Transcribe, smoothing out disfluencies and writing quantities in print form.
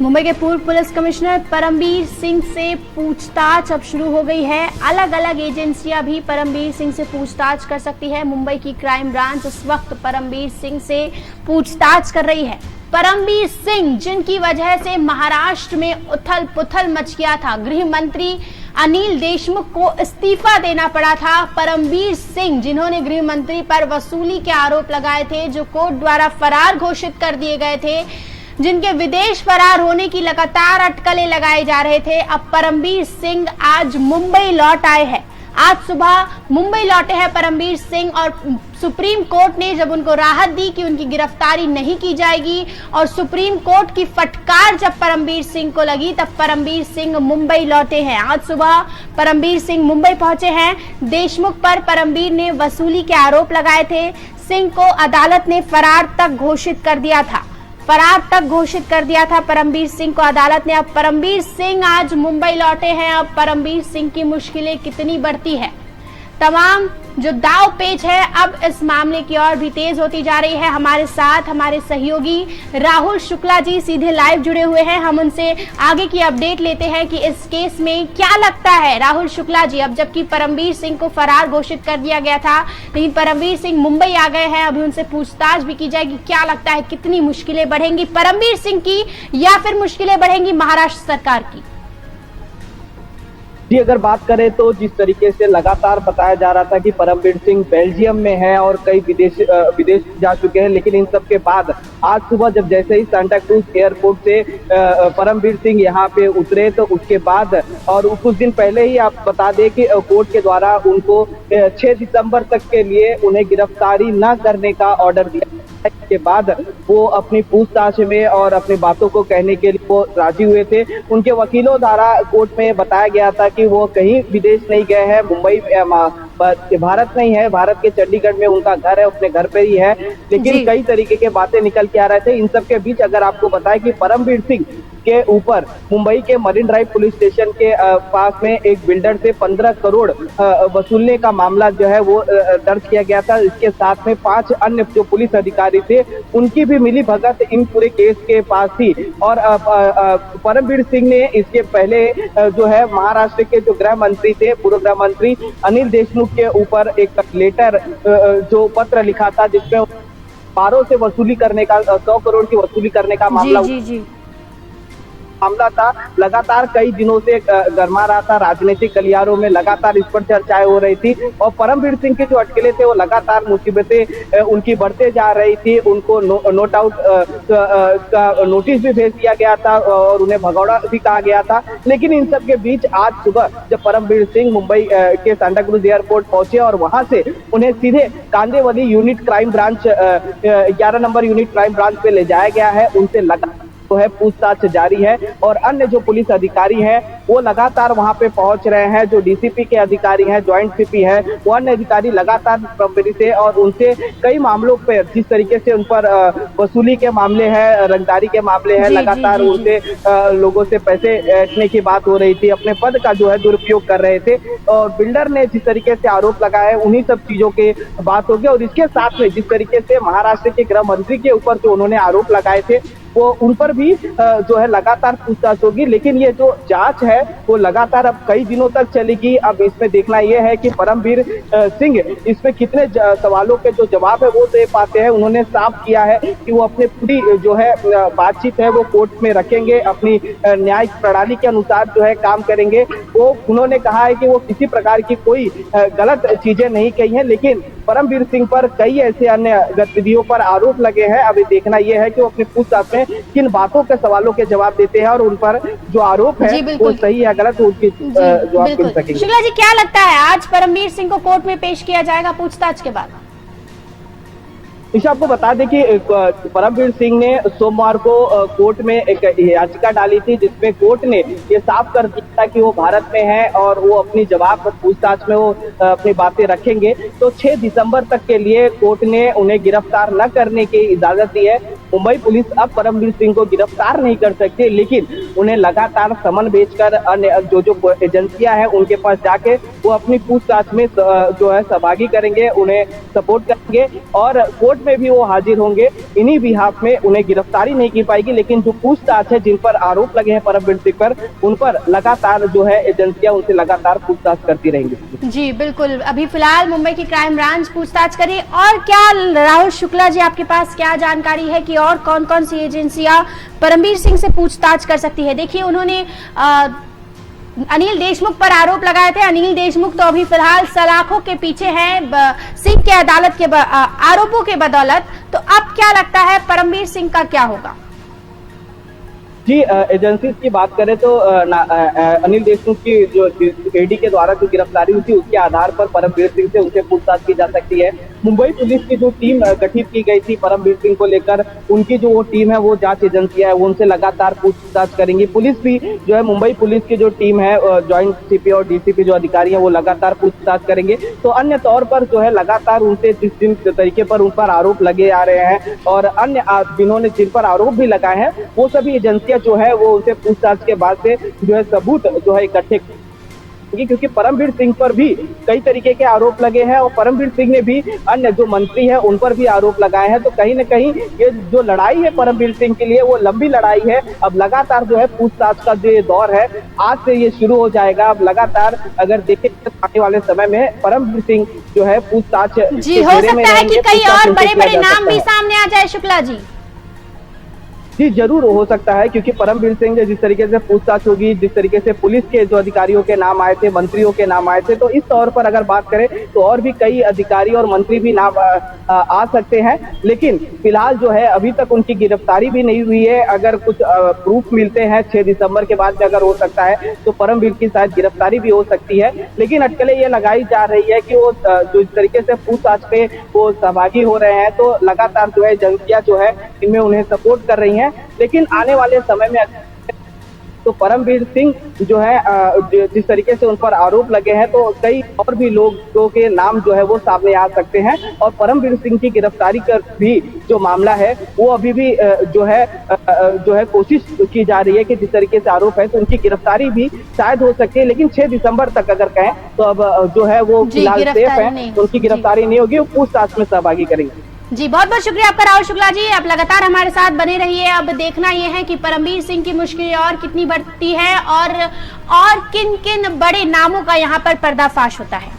मुंबई के पूर्व police commissioner Parambir Singh से पूछताछ अब शुरू हो गई है। अलग अलग एजेंसियां भी परमबीर सिंह से पूछताछ कर सकती है। मुंबई की क्राइम ब्रांच इस वक्त परमबीर सिंह से पूछताछ कर रही है। परमबीर सिंह जिनकी वजह से महाराष्ट्र में उथल पुथल मच गया था, गृह मंत्री अनिल देशमुख को इस्तीफा देना पड़ा था। परमबीर सिंह जिन्होंने गृह मंत्री पर वसूली के आरोप लगाए थे, जो कोर्ट द्वारा फरार घोषित कर दिए गए थे, जिनके विदेश फरार होने की लगातार अटकलें लगाए जा रहे थे, अब परमबीर सिंह आज मुंबई लौट आए हैं। आज सुबह मुंबई लौटे हैं परमबीर सिंह और सुप्रीम कोर्ट ने जब उनको राहत दी कि उनकी गिरफ्तारी नहीं की जाएगी और सुप्रीम कोर्ट की फटकार जब परमबीर सिंह को लगी, तब परमबीर सिंह मुंबई लौटे हैं। आज सुबह परमबीर सिंह मुंबई पहुंचे हैं। देशमुख पर परमबीर ने वसूली के आरोप लगाए थे। सिंह को अदालत ने फरार तक घोषित कर दिया था परमबीर सिंह को अदालत ने। अब परमबीर सिंह आज मुंबई लौटे हैं। अब परमबीर सिंह की मुश्किलें कितनी बढ़ती है, तमाम जो दाव पेच है अब इस मामले की ओर भी तेज होती जा रही है। हमारे साथ हमारे सहयोगी राहुल शुक्ला जी सीधे लाइव जुड़े हुए हैं। हम उनसे आगे की अपडेट लेते हैं कि इस केस में क्या लगता है। राहुल शुक्ला जी, अब जबकि परमबीर सिंह को फरार घोषित कर दिया गया था, लेकिन परमबीर सिंह मुंबई आ गए हैं, अभी उनसे पूछताछ भी की जाएगी। क्या लगता है कितनी मुश्किलें बढ़ेंगी परमबीर सिंह की, या फिर मुश्किलें बढ़ेंगी महाराष्ट्र सरकार की? जी, अगर बात करें तो जिस तरीके से लगातार बताया जा रहा था कि परमबीर सिंह बेल्जियम में है और कई विदेश जा चुके हैं, लेकिन इन सब के बाद आज सुबह जब जैसे ही सांता क्रूज एयरपोर्ट से परमबीर सिंह यहाँ पे उतरे, तो उसके बाद और कुछ दिन पहले ही आप बता दें कि कोर्ट के द्वारा उनको 6 दिसंबर तक के लिए उन्हें गिरफ्तारी न करने का ऑर्डर दिया। के बाद वो अपनी पूछताछ में और अपनी बातों को कहने के लिए वो राजी हुए थे। उनके वकीलों द्वारा कोर्ट में बताया गया था कि वो कहीं विदेश नहीं गए हैं, मुंबई भारत नहीं है, भारत के चंडीगढ़ में उनका घर है, अपने घर पे ही है, लेकिन कई तरीके के बातें निकल के आ रहे थे। इन सब के बीच अगर आपको बताएं कि परमबीर सिंह के ऊपर मुंबई के मरीन ड्राइव पुलिस स्टेशन के पास में एक बिल्डर से 15 करोड़ वसूलने का मामला जो है वो दर्ज किया गया था। इसके साथ में 5 अन्य जो पुलिस अधिकारी थे, उनकी भी मिली भगत इन पूरे केस के पास थी। और परमबीर सिंह ने इसके पहले जो है महाराष्ट्र के जो गृह मंत्री थे, पूर्व गृह मंत्री अनिल देशमुख के ऊपर एक लेटर जो पत्र लिखा था, जिसमें पारों से वसूली करने का 100 करोड़ की वसूली करने का मामला था। लगातार कई दिनों से गरमा रहा था, राजनीतिक गलियारों में लगातार इस पर चर्चाएं हो रही थी और परमबीर सिंह के जो अटकलें थे वो लगातार मुसीबतें उनकी बढ़ते जा रही थी। उनको नोट आउट का नोटिस भी भेज दिया गया था और उन्हें भगौड़ा भी कहा गया था। लेकिन इन सब के बीच आज सुबह जब परमबीर सिंह मुंबई के सांता क्रूज एयरपोर्ट पहुंचे और वहां से उन्हें सीधे Kandivali unit crime branch 11 number unit crime branch पे ले जाया गया है। उनसे लगातार है पूछताछ जारी है और अन्य जो पुलिस अधिकारी हैं वो लगातार वहां पे पहुंच रहे हैं। जो डीसीपी के अधिकारी हैं, ज्वाइंट सीपी है, वो अन्य अधिकारी लगातार परमबीर से और उनसे कई मामलों पे जिस तरीके से उन पर वसूली के मामले हैं, रंगदारी के मामले हैं, लगातार उनसे लोगों से पैसे ऐंठने की बात हो रही थी, अपने पद का जो है दुरुपयोग कर रहे थे और बिल्डर ने जिस तरीके से आरोप लगाया है उन्हीं सब चीजों के बात होगी। और इसके साथ में जिस तरीके से महाराष्ट्र के गृह मंत्री के ऊपर जो उन्होंने आरोप लगाए थे वो उन पर भी जो है लगातार पूछताछ होगी। लेकिन ये जो जांच है वो लगातार अब कई दिनों तक चलेगी। अब इसमें देखना यह है कि परमबीर सिंह इसमें कितने सवालों के जो जवाब है वो दे पाते हैं। उन्होंने साफ किया है कि वो अपनी पूरी जो है बातचीत है वो कोर्ट में रखेंगे, अपनी न्यायिक प्रणाली के अनुसार जो है काम करेंगे। वो उन्होंने कहा है कि वो किसी प्रकार की कोई गलत चीजें नहीं कही हैं, लेकिन परमबीर सिंह पर कई ऐसे अन्य गतिविधियों पर आरोप लगे हैं। अभी देखना यह है कि वो अपनी पूछताछ में किन बातों के सवालों के जवाब देते हैं और उन पर जो आरोप है वो सही है गलत, उनकी जवाब मिल सकेंगे। शुक्ला जी, क्या लगता है आज परमबीर सिंह को कोर्ट में पेश किया जाएगा पूछताछ के बाद? इसे आपको बता दें कि परमबीर सिंह ने सोमवार को कोर्ट में एक याचिका डाली थी, जिसमें कोर्ट ने ये साफ कर दिया था कि वो भारत में है और वो अपनी जवाब पूछताछ में वो अपनी बातें रखेंगे। तो 6 दिसंबर तक के लिए कोर्ट ने उन्हें गिरफ्तार न करने की इजाजत दी है। मुंबई पुलिस अब परमबीर सिंह को गिरफ्तार नहीं कर सकती, लेकिन उन्हें लगातार समन भेजकर अन्य जो एजेंसियां हैं उनके पास जाके वो अपनी पूछताछ में जो है सहभागी करेंगे, उन्हें सपोर्ट करेंगे और कोर्ट कोर्ट में भी वो हाजिर होंगे। इन्हीं बिहाफ में उन्हें गिरफ्तारी नहीं की पाएगी, लेकिन जो पूछताछ है, जिन पर आरोप लगे हैं परमवीर सिंह पर, उन पर लगातार जो है एजेंसियां उनसे लगातार पूछताछ करती रहेंगी। जी बिल्कुल, अभी फिलहाल मुंबई की क्राइम ब्रांच पूछताछ करी। और क्या राहुल शुक्ला जी, आपके पास क्या जानकारी है कि और कौन कौन सी एजेंसियां परमवीर सिंह से पूछताछ कर सकती है? देखिए, उन्होंने अनिल देशमुख पर आरोप लगाए थे। अनिल देशमुख तो अभी फिलहाल सलाखों के पीछे हैं सिंह के अदालत के आरोपों के बदौलत। तो अब क्या लगता है परमवीर सिंह का क्या होगा? जी, एजेंसी की बात करें तो अनिल देशमुख की जो ईडी के द्वारा जो गिरफ्तारी हुई थी, उसके आधार पर परमवीर सिंह से उनसे पूछताछ की जा सकती है। मुंबई पुलिस की जो टीम गठित की गई थी परमवीर सिंह को लेकर, उनकी जो वो टीम है, वो जांच एजेंसियां है, वो उनसे लगातार पूछताछ करेंगी। पुलिस भी जो है, मुंबई पुलिस की जो टीम है, ज्वाइंट सीपी और डीसीपी जो अधिकारी है, वो लगातार पूछताछ करेंगे। तो अन्य तौर पर जो है लगातार उनसे जिन तरीके पर उन पर आरोप लगे आ रहे हैं और अन्य जिन्होंने जिन पर आरोप भी लगाए हैं, वो सभी एजेंसियां जो है वो उनसे पूछताछ के बाद से जो है सबूत जो है इकट्ठे, क्योंकि परमवीर सिंह पर भी कई तरीके के आरोप लगे हैं और परमवीर सिंह ने भी अन्य जो मंत्री हैं उन पर भी आरोप लगाए हैं। तो कहीं न कहीं ये जो लड़ाई है परमवीर सिंह के लिए, वो लंबी लड़ाई है। अब लगातार जो है पूछताछ का जो दौर है, आज से ये शुरू हो जाएगा। अब लगातार अगर देखें आने वाले समय में परमवीर सिंह जो है पूछताछ जी, हो सकता है कि कई और बड़े बड़े नाम भी सामने आ जाए शुक्ला जी। जी, जरूर हो सकता है, क्योंकि परमवीर सिंह जिस तरीके से पूछताछ होगी, जिस तरीके से पुलिस के जो अधिकारियों के नाम आए थे, मंत्रियों के नाम आए थे, तो इस तौर पर अगर बात करें तो और भी कई अधिकारी और मंत्री भी नाम आ सकते हैं। लेकिन फिलहाल जो है अभी तक उनकी गिरफ्तारी भी नहीं हुई है। अगर कुछ प्रूफ मिलते हैं 6 दिसंबर के बाद में अगर हो सकता है तो परमवीर की शायद गिरफ्तारी भी हो सकती है। लेकिन अटकलें ये लगाई जा रही है कि वो जो इस तरीके से पूछताछ पे वो सहभागी हो रहे हैं, तो लगातार जो है एजेंसियां जो है इनमें उन्हें सपोर्ट कर रही हैं। लेकिन आने वाले समय में तो परमवीर सिंह जो है जिस तरीके से उन पर आरोप लगे हैं, तो कई और भी लोगों के नाम जो है वो सामने आ सकते हैं। और परमवीर सिंह की गिरफ्तारी का भी जो मामला है, वो अभी भी जो है कोशिश की जा रही है कि जिस तरीके से आरोप है तो उनकी गिरफ्तारी भी शायद हो सकती है। लेकिन 6 दिसंबर तक अगर कहें तो अब जो है वो फिलहाल सेफ है, तो उनकी गिरफ्तारी नहीं होगी, वो पूछताछ में सहभागी करेंगे। जी, बहुत बहुत शुक्रिया आपका राहुल शुक्ला जी। आप लगातार हमारे साथ बने रहिए। अब देखना यह है कि परमवीर सिंह की मुश्किलें और कितनी बढ़ती है और किन किन बड़े नामों का यहाँ पर पर्दाफाश होता है।